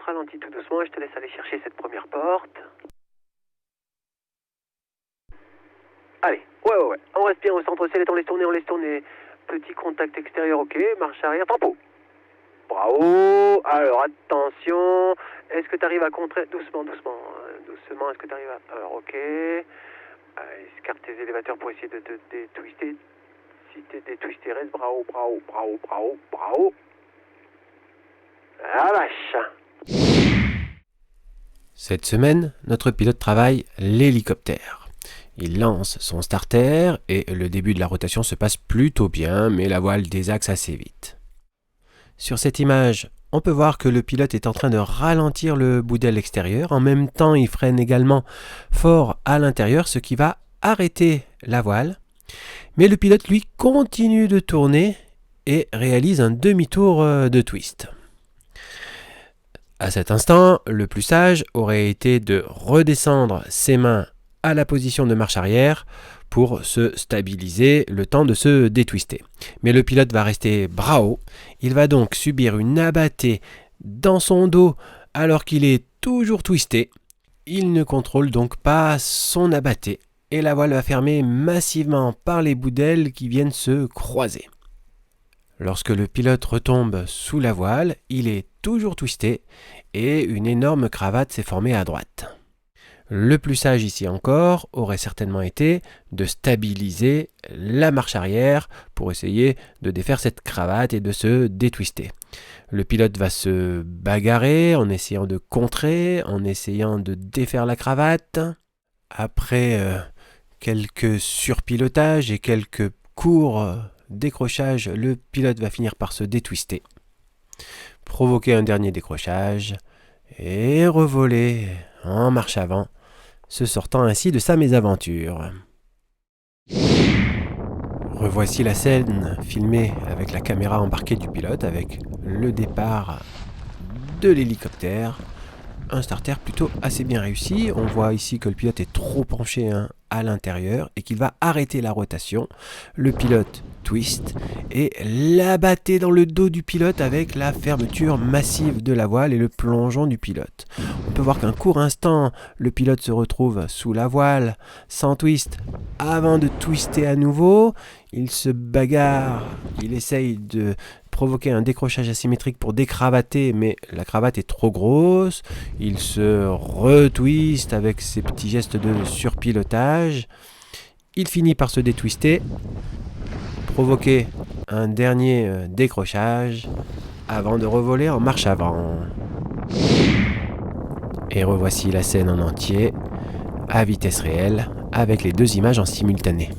ralentit tout doucement et je te laisse aller chercher cette première porte. Allez, ouais. On reste bien au centre ciel et on laisse tourner. Petit contact extérieur, ok. Marche arrière, tempo. Bravo. Alors, attention. Est-ce que tu arrives à contrer? Doucement. Doucement, est-ce que tu arrives à... Alors, ok. Escarte tes élévateurs pour essayer de te détwister. Si t'es détwisté, reste. Bravo. La vache. Cette semaine, notre pilote travaille l'hélicoptère. Il lance son starter et le début de la rotation se passe plutôt bien, mais la voile désaxe assez vite. Sur cette image, on peut voir que le pilote est en train de ralentir le bout d'aile extérieur. En même temps, il freine également fort à l'intérieur, ce qui va arrêter la voile. Mais le pilote, lui, continue de tourner et réalise un demi-tour de twist. À cet instant, le plus sage aurait été de redescendre ses mains à la position de marche arrière pour se stabiliser le temps de se détwister. Mais le pilote va rester bras haut. Il va donc subir une abattée dans son dos alors qu'il est toujours twisté. Il ne contrôle donc pas son abattée et la voile va fermer massivement par les bouts d'aile qui viennent se croiser. Lorsque le pilote retombe sous la voile, il est toujours twisté et une énorme cravate s'est formée à droite. Le plus sage ici encore aurait certainement été de stabiliser la marche arrière pour essayer de défaire cette cravate et de se détwister. Le pilote va se bagarrer en essayant de contrer, en essayant de défaire la cravate. Après quelques surpilotages et quelques courts décrochages, le pilote va finir par se détwister, provoquer un dernier décrochage et revoler en marche avant, se sortant ainsi de sa mésaventure. Revoici la scène filmée avec la caméra embarquée du pilote avec le départ de l'hélicoptère. Un starter plutôt assez bien réussi. On voit ici que le pilote est trop penché à l'intérieur et qu'il va arrêter la rotation. Le pilote twist et l'abattait dans le dos du pilote avec la fermeture massive de la voile et le plongeon du pilote. On peut voir qu'un court instant, le pilote se retrouve sous la voile, sans twist, avant de twister à nouveau. Il se bagarre, il essaye de provoquer un décrochage asymétrique pour décravater, mais la cravate est trop grosse. Il se retwiste avec ses petits gestes de surpilotage. Il finit par se détwister, provoquer un dernier décrochage avant de revoler en marche avant. Et revoici la scène en entier, à vitesse réelle, avec les deux images en simultané.